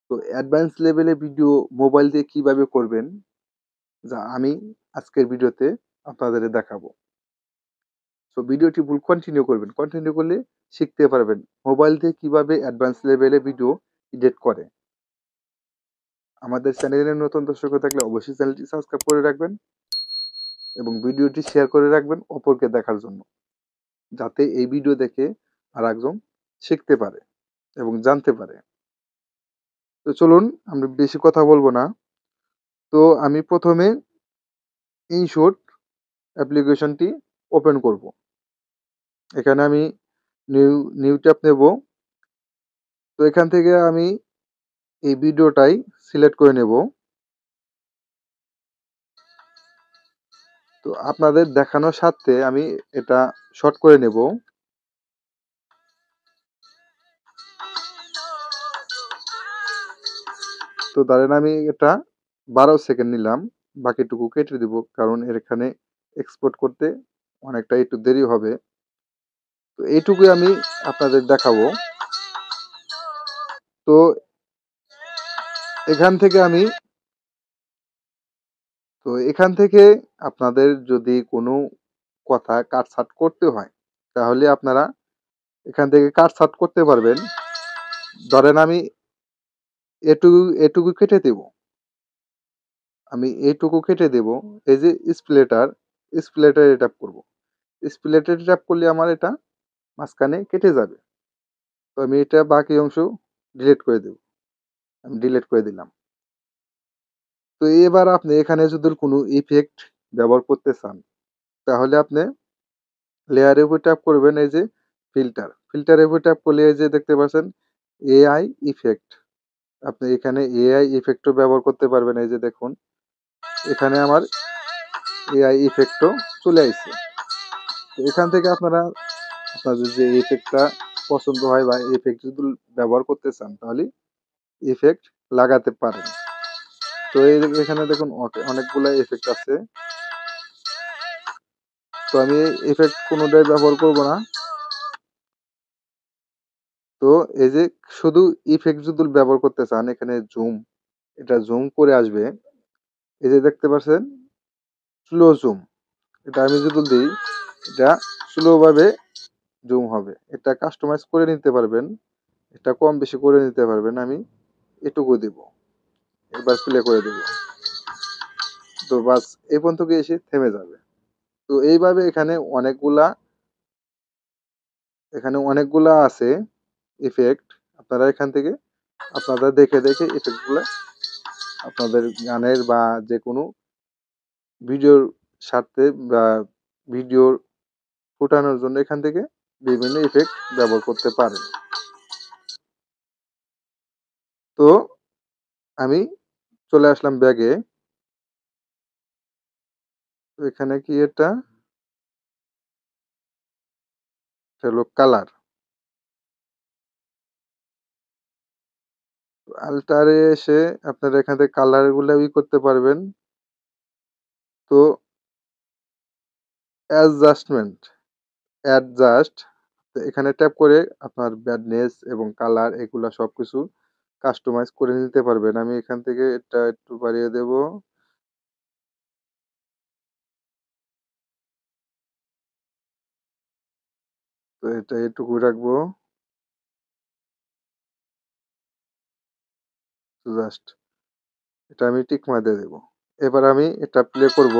তো অ্যাডভান্স লেভেলে video mobile দিয়ে কিভাবে করবেন, যা আমি আজকের ভিডিওতে আপনাদের দেখাবো। তো ভিডিওটি ফুল কন্টিনিউ করবেন। কন্টিনিউ করলে শিখতে পারবেন মোবাইল দিয়ে কিভাবে অ্যাডভান্স লেভেলে ভিডিও এডিট করে। আমাদের চ্যানেলে নতুন দর্শক হয়ে থাকলে অবশ্যই চ্যানেলটি সাবস্ক্রাইব করে রাখবেন এবং ভিডিওটি শেয়ার করে রাখবেন অপরকে দেখার জন্য, যাতে এই ভিডিও দেখে আর একজন শিখতে পারে এবং জানতে পারে। তো চলুন আমরা বেশি কথা বলবো না। তো আমি প্রথমে ইনশট অ্যাপ্লিকেশনটি ওপেন করব। এখানে আমি নিউ ট্যাব নেব। তো এখান থেকে আমি এই ভিডিওটাই সিলেক্ট করে নেব। তো আপনাদের দেখানোর স্বার্থে আমি এটা শর্ট করে নেব। তো ধরেন আমি এটা 12 সেকেন্ড নিলাম, বাকিটুকু কেটে দিব, কারণ এখানে এক্সপোর্ট করতে অনেকটা একটু দেরি হবে। তো এইটুকুই আমি আপনাদের দেখাবো। তো এখান থেকে আমি এখান থেকে আপনাদের যদি কোনো কথা কাটছাঁট করতে হয়, তাহলে আপনারা এখান থেকে কাটছাঁট করতে পারবেন। ধরেন আমি এটুকু এটুকু কেটে দেব। আমি এইটুকু কেটে দেব। এই যে স্প্লিটারে ট্যাপ করব। স্প্লিটারে ট্যাপ করলে আমার এটা মাঝখানে কেটে যাবে। তো আমি এটা বাকি অংশ ডিলিট করে দেব। আমি ডিলিট করে দিলাম। তো এবার আপনি এখানে যদি কোনো ইফেক্ট ব্যবহার করতে চান, তাহলে আপনি লেয়ারের উপর ট্যাপ করবেন। এই যে ফিল্টারের উপর ট্যাপ করলে এই যে দেখতে পাচ্ছেন এআই ইফেক্ট। আপনি এখানে এআই ইফেক্টও ব্যবহার করতে পারবেন। এই যে দেখুন, এখানে আমার এআই ইফেক্টও চলে আসছে। তো এখান থেকে আপনারা আপনাদের যে ইফেক্টটা পছন্দ হয় বা ইফেক্ট যদি ব্যবহার করতে চান, তাহলে ইফেক্ট লাগাতে পারেন। তো এখানে দেখুন অনেকগুলো ইফেক্ট আছে। তো আমি ইফেক্ট কোনোটাই ব্যবহার করব না। তো এই যে শুধু ইফেক্ট যদি ব্যবহার করতে চান, এখানে এটা জুম করে আসবে। এই যে দেখতে পাচ্ছেন স্লো জুম, এটা আমি যদি দিই, এটা স্লো ভাবে জুম হবে। এটা কাস্টমাইজ করে নিতে পারবেন, এটা কম বেশি করে নিতে পারবেন। আমি এটুকু দিব, এবার প্লে করে দেব। তো বাস এই পর্যন্ত এসে থেমে যাবে। তো এইভাবে এখানে অনেকগুলা আছে ইফেক্ট। আপনারা এখান থেকে আপনারা দেখে দেখে ইফেক্টগুলো আপনাদের গানের বা যে কোনো ভিডিওর স্বার্থে বা ভিডিওর ফোটানোর জন্য এখান থেকে বিভিন্ন ইফেক্ট ব্যবহার করতে পারেন। তো আমি চলে আসলাম ব্যাগে। তো এখানে কি এটা হলো কালার। আল্টারে এসে আপনারা এখান থেকে কালার গুলো করতে পারবেন। তো অ্যাডজাস্ট এখানে ট্যাপ করে আপনার ব্রাইটনেস এবং কালার এগুলা সবকিছু কাস্টমাইজ করে নিতে পারবেন। আমি এখান থেকে এটা একটু বাড়িয়ে দেব। তো এটা এটুকু রাখবো। জাস্ট এটা আমি টিক মার দিয়ে দেবো। এবার আমি এটা প্লে করব।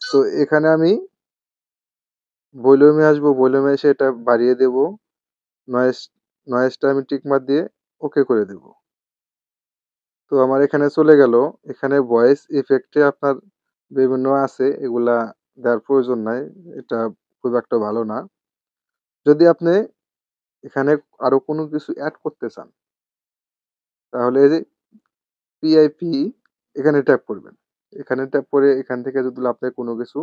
তো এখানে আমি ভলিউমে আসবো, ভলিউমে এসে এটা বাড়িয়ে দেব। নয়েজ নয়েজটা আমি টিক মার দিয়ে ওকে করে দেব। তো আমার এখানে চলে গেল। এখানে ভয়েস ইফেক্টে আপনার বিভিন্ন আছে, এগুলা দেওয়ার প্রয়োজন নাই। এটা খুব একটা ভালো না। যদি আপনি এখানে আরো কোনো কিছু অ্যাড করতে চান, তাহলে এই যে পিআইপি এখানে ট্যাপ করবেন। এখানে ট্যাপ করে এখান থেকে যদি আপনি কোনো কিছু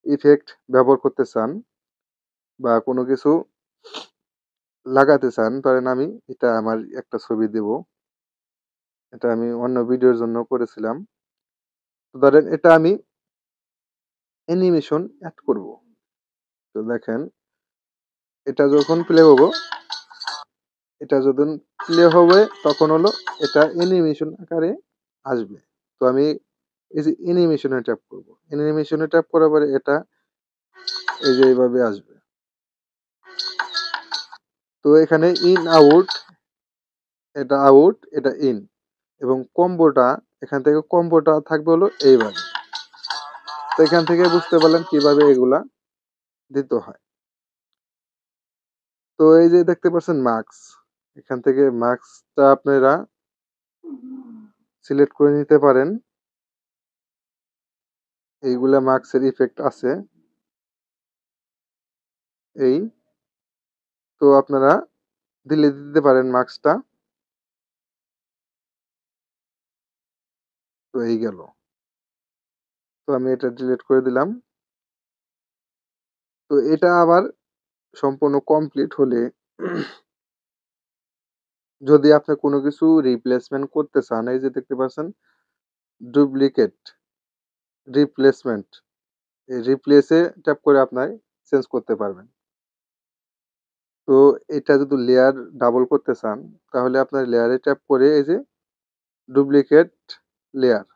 ইফেক্ট ব্যবহার করতে চান বা কোনো কিছু লাগাতে চান, ধরেন আমি এটা আমার একটা ছবি দেব। এটা আমি অন্য ভিডিওর জন্য করেছিলাম। তো ধরেন এটা আমি অ্যানিমেশন অ্যাড করব। তো দেখেন এটা যখন প্লে করব, এটা যখন প্লে হবে তখন হলো এটা অ্যানিমেশন আকারে আসবে। তো আমি এই যে অ্যানিমেশনে ট্যাপ করব। অ্যানিমেশনে ট্যাপ করার পরে এটা এই যে এইভাবে আসবে। তো এখানে ইন আউট, এটা আউট, এটা ইন এবং কম্বোটা এখান থেকে কম্বোটা থাকবে হলো এইভাবে। তো এখান থেকে বুঝতে পারলেন কিভাবে এগুলা দিতে হয়। তো এই যে দেখতে পাচ্ছেন মার্কস, এখান থেকে মার্কসটা আপনারা সিলেক্ট করে নিতে পারেন। এইগুলা মার্কসের ইফেক্ট আছে এই। তো আপনারা দিলে দিতে পারেন মার্কসটা। তো এই গেল। তো আমি এটা ডিলিট করে দিলাম। তো এটা আবার সম্পূর্ণ কমপ্লিট হলে যদি আপনি কোনো কিছু রিপ্লেসমেন্ট করতে চান, এই যে দেখতে পাচ্ছেন ডুপ্লিকেট, রিপ্লেসমেন্ট, এই রিপ্লেসে ট্যাপ করে আপনার চেঞ্জ করতে পারবেন। তো এটা যদি লেয়ার ডাবল করতে চান তাহলে আপনার লেয়ারে ট্যাপ করে এই যে ডুপ্লিকেট লেয়ার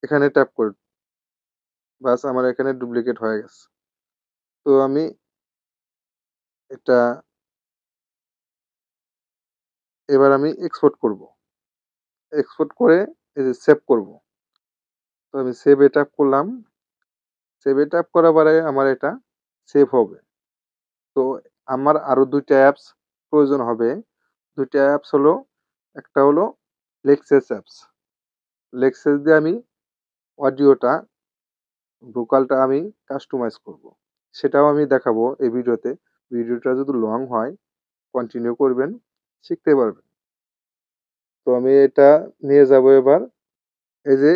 এখানে ট্যাপ করুন। বাস আমার এখানে ডুপ্লিকেট হয়ে গেছে। তো আমি এটা এবার আমি এক্সপোর্ট করব। এক্সপোর্ট করে এই যে সেভ করব। তো আমি সেভ এ ট্যাপ করলাম। সেভ এ ট্যাপ করার পরে আমার এটা সেভ হবে। তো আমার আরো ২ টা অ্যাপস প্রয়োজন হবে। ২ টা অ্যাপস হলো, একটা হলো লেক্সাস অ্যাপস। লেক্সাস দিয়ে আমি অডিওটা, ভোকালটা আমি কাস্টমাইজ করব। সেটাও আমি দেখাবো এই ভিডিওতে। ভিডিওটা যদি লং হয় কন্টিনিউ করবেন, শিখতে পারবেন। তো আমি এটা নিয়ে যাব এবার এই যে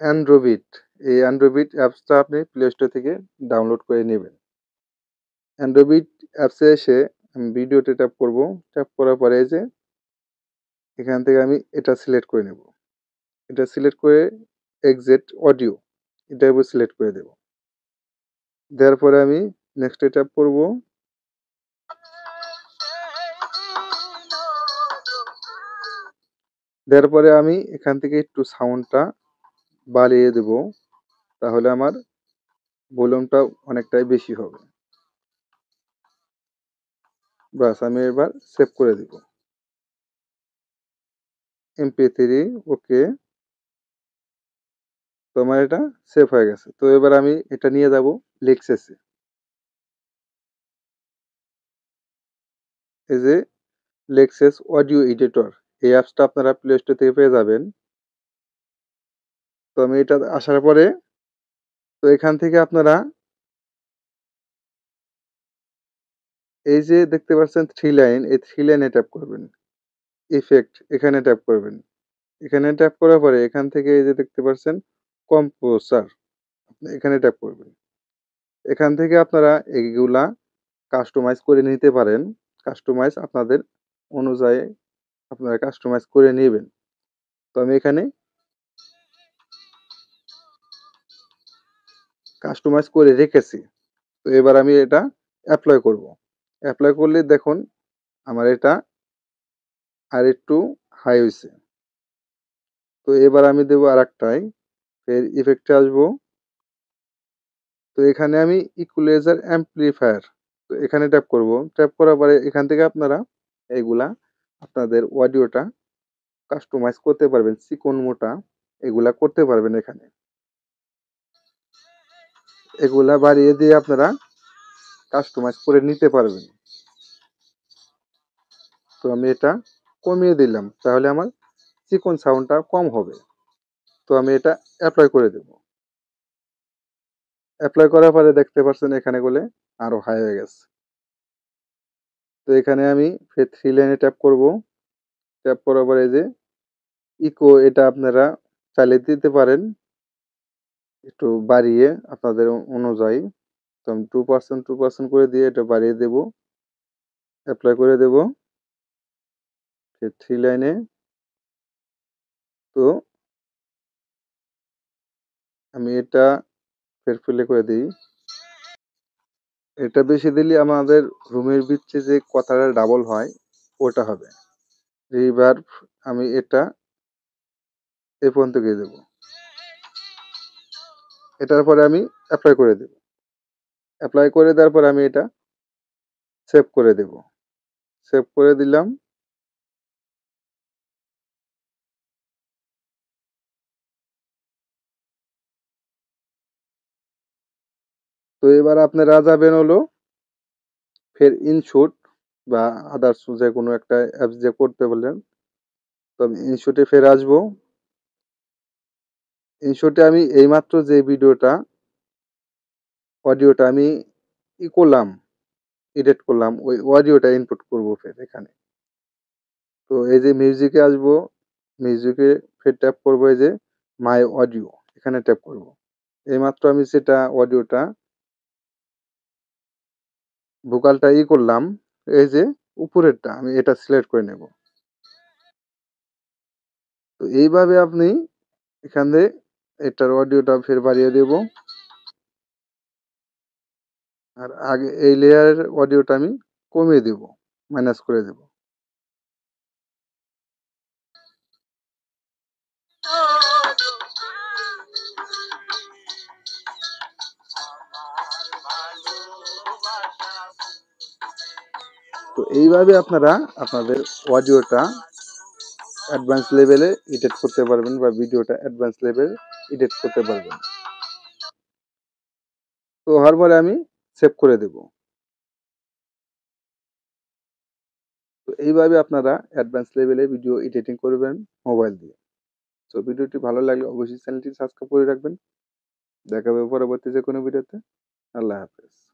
অ্যান্ড্রোবিট। এই অ্যান্ড্রোবিট অ্যাপসটা আপনি প্লে স্টোর থেকে ডাউনলোড করে নেবেন। অ্যান্ড্রোবিট অ্যাপসে এসে আমি ভিডিওতে ট্যাপ করব। ট্যাপ করার পরে এই যে এখান থেকে আমি এটা সিলেক্ট করে নেব। এটা সিলেক্ট করে এক্সিট অডিও, এটার উপর সিলেক্ট করে দেব। দেওয়ার পরে আমি নেক্সট এ ট্যাপ করব। দেওয়ার পরে আমি এখান থেকে একটু সাউন্ডটা বাড়িয়ে দেব, তাহলে আমার ভলিউমটা অনেকটাই বেশি হবে। বাস আমি এবার সেভ করে দিব। MP3 ওকে। তো আমার এটা সেভ হয়ে গেছে। তো এবার আমি এটা নিয়ে যাব লেক্সাসে। এই যে লেক্সাস অডিও এডিটর, এই অ্যাপসটা আপনারা প্লে স্টোর থেকে পেয়ে যাবেন। তো আমি এটা আসার পরে তো এখান থেকে আপনারা এই যে দেখতে পাচ্ছেন 3 লাইন, এই 3 লাইনে ট্যাপ করবেন। ইফেক্ট এখানে ট্যাপ করবেন। এখানে ট্যাপ করার পরে এখান থেকে এই যে দেখতে পাচ্ছেন কম্পোসার, এখানে ট্যাপ করবেন। এখান থেকে আপনারা এইগুলা কাস্টমাইজ করে নিতে পারেন। কাস্টমাইজ আপনাদের অনুযায়ী আপনারা কাস্টমাইজ করে নিবেন। তো আমি এখানে কাস্টমাইজ করে রেখেছি। তো এবার আমি এটা এপ্লাই করব। এপ্লাই করলে দেখুন আমার এটা আরেকটু হাই হইছে। তো এবার আমি দেব আরেকটায়, ফের ইফেক্টে আসবো। তো এখানে আমি ইকুয়ালাইজার অ্যাম্প্লিফায়ার, তো এখানে ট্যাপ করব। ট্যাপ করার পরে এখান থেকে আপনারা এগুলা আপনাদের অডিওটা কাস্টমাইজ করতে পারবেন। চিকন মোটা এগুলা করতে পারবেন এখানে। এগুলা বাড়িয়ে দিয়ে আপনারা কাস্টমাইজ করে নিতে পারবেন। তো আমি এটা কমিয়ে দিলাম, তাহলে আমার চিকন সাউন্ডটা কম হবে। তো আমি এটা এপ্লাই করে দেব। এপ্লাই করার পরে দেখতে পাচ্ছেন এখানে বলে আরো হাই হয়ে গেছে। তো এখানে আমি ফের 3 লাইনে ট্যাপ করব। ট্যাপ করার পরে এই যে ইকো, এটা আপনারা চালিয়ে দিতে পারেন একটু বাড়িয়ে আপনাদের অনুযায়ী। তো আমি 2% 2% করে দিয়ে এটা বাড়িয়ে দেব। এপ্লাই করে দেব। ফের 3 লাইনে। তো আমি এটা ফের প্লে করে দিই। এটা বেশি দিলে আমাদের রুমের ভিতরে যে কথাটা ডাবল হয়, ওটা হবে। রিভার্ব আমি এটা এই পর্যন্ত গিয়ে দেবো। এটার পরে আমি অ্যাপ্লাই করে দেব। অ্যাপ্লাই করে দেওয়ার পরে আমি এটা সেভ করে দেব। সেভ করে দিলাম। তো এবার আপনারা যাবেন হলো ফের ইনশুট বা আদার্স যে কোনো একটা অ্যাপস দিয়ে করতে বললেন। তো আমি ইনশুটে ফের আসবো। ইনশুটে আমি এইমাত্র যে ভিডিওটা অডিওটা আমি করলাম, এডিট করলাম, ওই অডিওটা ইনপুট করব ফের এখানে। তো এই যে মিউজিকে আসবো, মিউজিকে ফের ট্যাপ করবো এই যে মাই অডিও, এখানে ট্যাপ করব। এইমাত্র আমি সেটা অডিওটা ভোকালটা করলাম, এই যে উপরেরটা আমি এটা সিলেক্ট করে নেব। তো এইভাবে আপনি এখানে এটার অডিওটা ফের বাড়িয়ে দেব। আর আগে এই লেয়ারের অডিওটা আমি কমিয়ে দেব, মাইনাস করে দেব। তো এইভাবে আপনারা আপনাদের অডিওটা অ্যাডভান্স লেভেলে এডিট করতে পারবেন বা ভিডিওটা অ্যাডভান্স লেভেলে এডিট করতে পারবেন। তো হওয়ার পরে আমি সেভ করে দেব। তো এইভাবে আপনারা অ্যাডভান্স লেভেলে ভিডিও এডিটিং করবেন মোবাইল দিয়ে। তো ভিডিওটি ভালো লাগলে অবশ্যই চ্যানেলটি সাবস্ক্রাইব করে রাখবেন। দেখা হবে পরবর্তী যে কোনো ভিডিওতে। আল্লাহ হাফেজ।